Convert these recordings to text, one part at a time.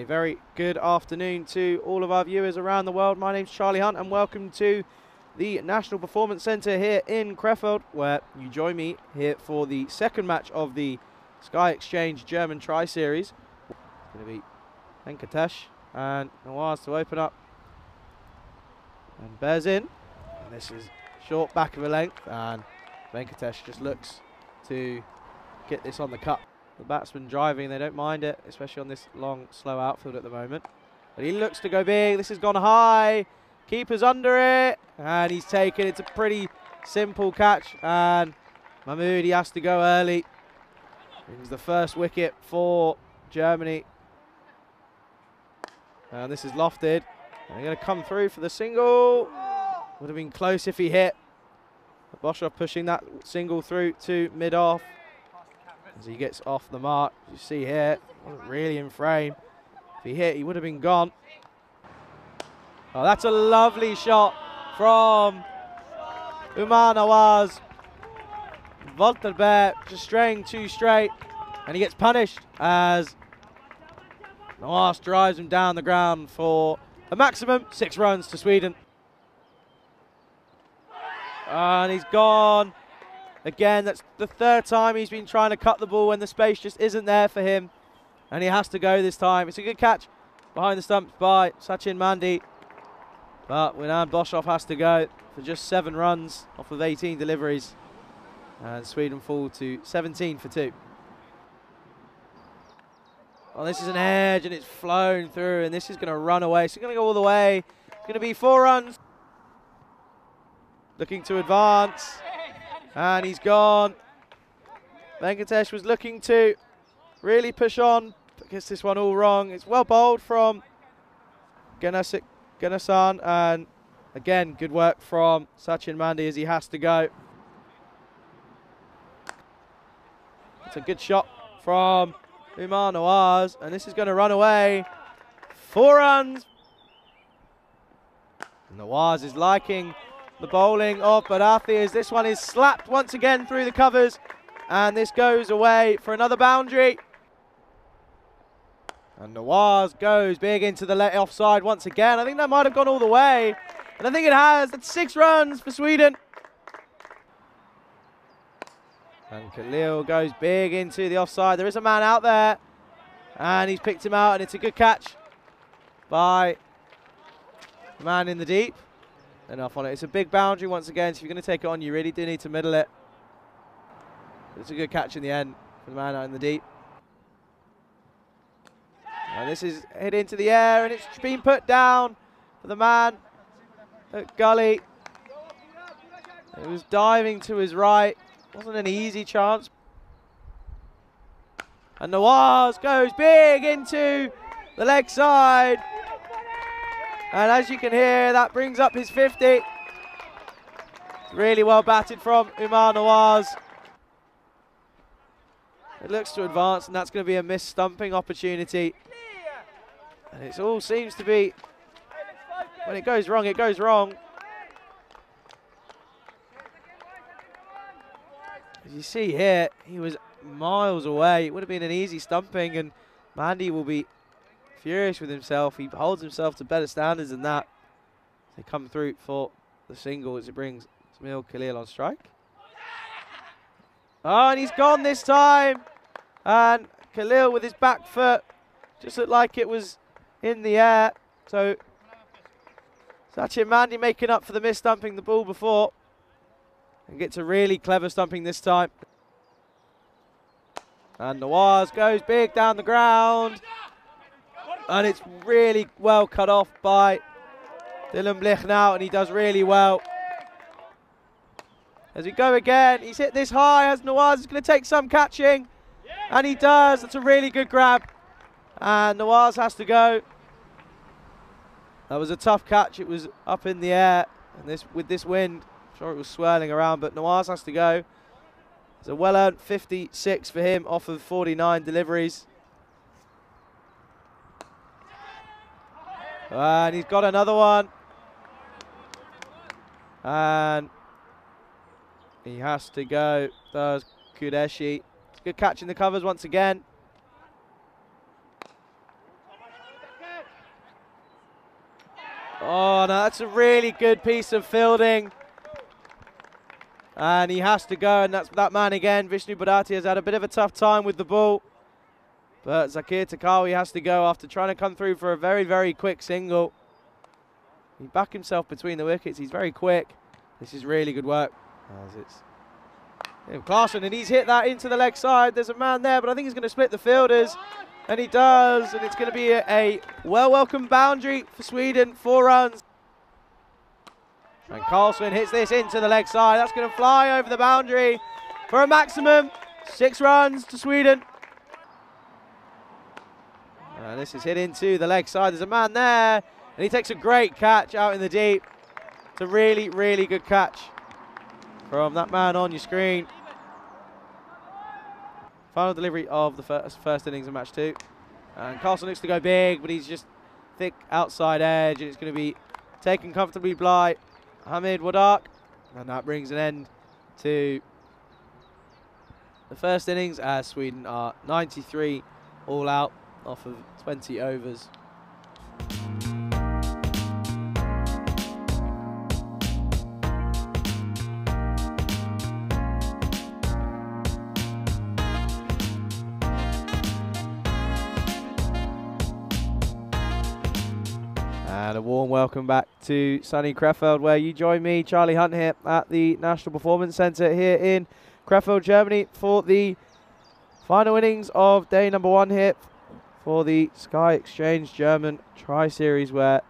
very good afternoon to all of our viewers around the world. My name's Charlie Hunt and welcome to the National Performance Centre here in Krefeld, where you join me here for the second match of the Sky Exchange German Tri-Series. It's going to be Venkatesh and Nawaz to open up. And bears in. And this is short back of a length, and Venkatesh just looks to get this on the cut. The batsman driving, they don't mind it, especially on this long, slow outfield at the moment. But he looks to go big. This has gone high. Keeper's under it, and he's taken. It's a pretty simple catch, and Mahmood, he has to go early. Brings the first wicket for Germany. And this is lofted. They're going to come through for the single. Would have been close if he hit. Boshoff pushing that single through to mid-off. As he gets off the mark, you see here, wasn't really in frame. If he hit, he would have been gone. Oh, that's a lovely shot from Umar Nawaz. Volterberg just straying too straight, and he gets punished as Nawaz drives him down the ground for a maximum 6 runs to Sweden. And he's gone. Again, that's the third time he's been trying to cut the ball when the space just isn't there for him. And he has to go this time. It's a good catch behind the stumps by Sachin Mandi. But Winan Boshoff has to go for just 7 runs off of 18 deliveries. And Sweden fall to 17 for 2. Oh, this is an edge and it's flown through, and this is going to run away. So it's going to go all the way. It's going to be 4 runs. Looking to advance. And he's gone. Venkatesh was looking to really push on, but gets this one all wrong. It's well bowled from Ganesan, and again, good work from Sachin Mandi as he has to go. It's a good shot from Umar Nawaz, and this is going to run away. 4 runs. Nawaz is liking the bowling of Barathi as this one is slapped once again through the covers, and this goes away for another boundary. And Nawaz goes big into the offside once again. I think that might have gone all the way, and I think it has. That's 6 runs for Sweden. And Khalil goes big into the offside. There is a man out there, and he's picked him out, and it's a good catch by the man in the deep. Enough on it. It's a big boundary once again, so if you're going to take it on, you really do need to middle it. But it's a good catch in the end for the man out in the deep. And this is hit into the air, and it's been put down for the man at gully. It was diving to his right. Wasn't an easy chance. And Nawaz goes big into the leg side. And as you can hear, that brings up his 50. Really well batted from Umar Nawaz. It looks to advance, and that's going to be a missed stumping opportunity. And it all seems to be, when it goes wrong, it goes wrong. As you see here, he was miles away. It would have been an easy stumping, and Mandi will be furious with himself. He holds himself to better standards than that. They come through for the single as it brings Ismail Khalil on strike. Oh, and he's gone this time. And Khalil with his back foot just looked like it was in the air. So Sachin Mandi making up for the miss stumping the ball before. And gets a really clever stumping this time. And Nawaz goes big down the ground. And it's really well cut off by Dylan Blich now, and he does really well. As we go again, he's hit this high as Nawaz is going to take some catching. And he does. That's a really good grab. And Nawaz has to go. That was a tough catch. It was up in the air. And with this wind, I'm sure it was swirling around, but Nawaz has to go. It's a well-earned 56 for him off of 49 deliveries. And he's got another one. And he has to go. Does Kudeshi. Good catch in the covers once again. no, that's a really good piece of fielding. And he has to go, and that's that man again. Vishnu Bhadati has had a bit of a tough time with the ball. But Zakir Takawi has to go after trying to come through for a very, very quick single. He backed himself between the wickets. He's very quick. This is really good work. As it's Clarkson, and he's hit that into the leg side. There's a man there, but I think he's going to split the fielders. And he does, and it's going to be a welcome boundary for Sweden. 4 runs. And Carlson hits this into the leg side. That's going to fly over the boundary for a maximum 6 runs to Sweden. And this is hit into the leg side. There's a man there, and he takes a great catch out in the deep. It's a really, really good catch from that man on your screen. Final delivery of the first innings of match 2. And Carlson looks to go big, but he's just thick outside edge, and it's going to be taken comfortably by Hamid Wadak. And that brings an end to the first innings as Sweden are 93 all out off of 20 overs. And a warm welcome back to sunny Krefeld, where you join me, Charlie Hunt, here at the National Performance Centre here in Krefeld, Germany, for the final innings of day number 1 here for the Sky Exchange German Tri-Series, where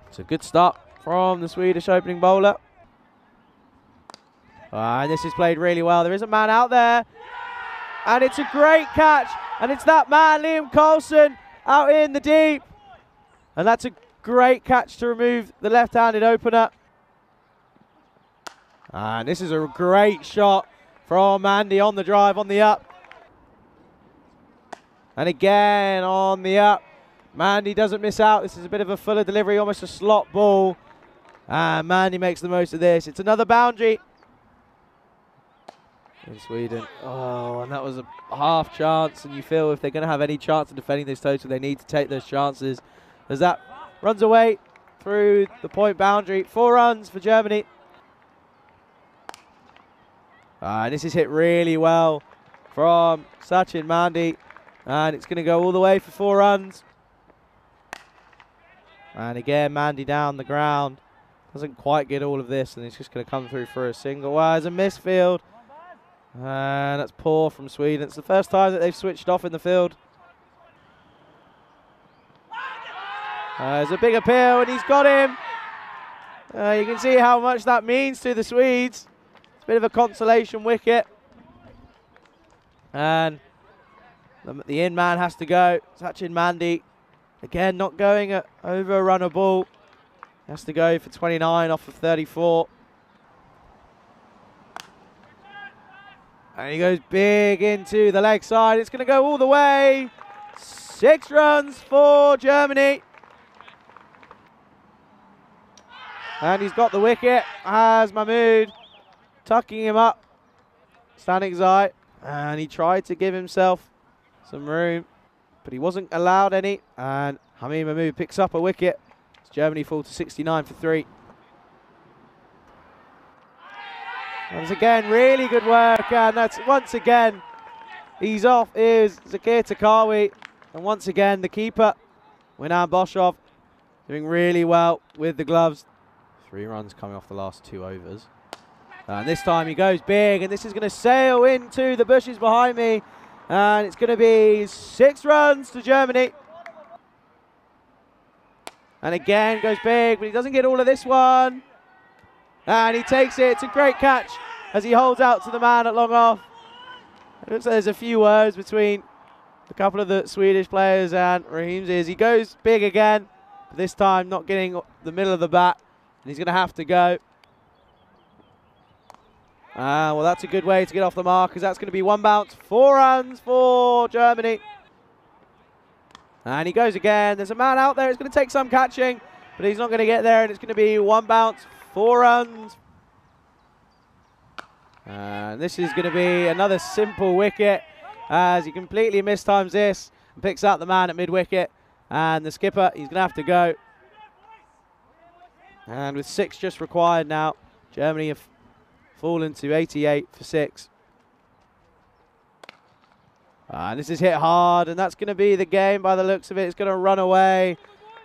it's a good start from the Swedish opening bowler. And this is played really well. There is a man out there, and it's a great catch. And it's that man, Liam Carlson, out in the deep. And that's a great catch to remove the left-handed opener. And this is a great shot from Andy on the drive, on the up. And again on the up. Mandy doesn't miss out. This is a bit of a fuller delivery, almost a slot ball. And Mandy makes the most of this. It's another boundary in Sweden. Oh, and that was a half chance, and you feel if they're going to have any chance of defending this total, they need to take those chances. As that runs away through the point boundary. 4 runs for Germany. And this is hit really well from Sachin Mandy, and it's going to go all the way for 4 runs. And again, Mandy down the ground. Doesn't quite get all of this, and it's just going to come through for a single. Wow, there's a misfield. And that's poor from Sweden. It's the first time that they've switched off in the field. There's a big appeal, and he's got him. You can see how much that means to the Swedes. It's a bit of a consolation wicket. And the in man has to go. Sachin Mandy, again, not going over a runner ball. Has to go for 29 off of 34. And he goes big into the leg side. It's going to go all the way. 6 runs for Germany. And he's got the wicket as Mahmood tucking him up. Standing side. And he tried to give himself some room, but he wasn't allowed any. And Hamid Mahmood picks up a wicket. As Germany fall to 69 for 3. Once again, really good work, and that's once again, he's off is Zakir Takawi, and once again the keeper, Winan Boshov, doing really well with the gloves. 3 runs coming off the last 2 overs. And this time he goes big, and this is going to sail into the bushes behind me, and it's going to be 6 runs to Germany. And again goes big, but he doesn't get all of this one. And he takes it. It's a great catch as he holds out to the man at long off. It looks like there's a few words between a couple of the Swedish players and Raheem's ears. He goes big again, but this time not getting the middle of the bat. And he's going to have to go. Well, that's a good way to get off the mark, because that's going to be 1 bounce. 4 runs for Germany. And he goes again. There's a man out there. It's going to take some catching, but he's not going to get there, and it's going to be 1 bounce. 4 runs. And this is going to be another simple wicket as he completely mistimes this. Picks out the man at mid-wicket, and the skipper, he's going to have to go. And with 6 just required now, Germany have fallen to 88 for 6. And this is hit hard, and that's going to be the game by the looks of it. It's going to run away,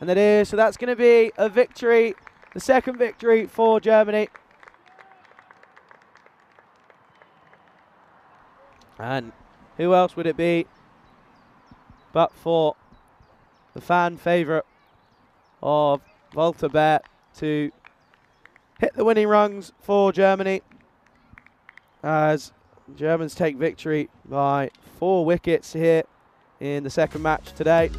and it is. So that's going to be a victory, the second victory for Germany. And who else would it be but for the fan favourite of Walter Behr to hit the winning runs for Germany, as Germans take victory by 4 wickets here in the second match today.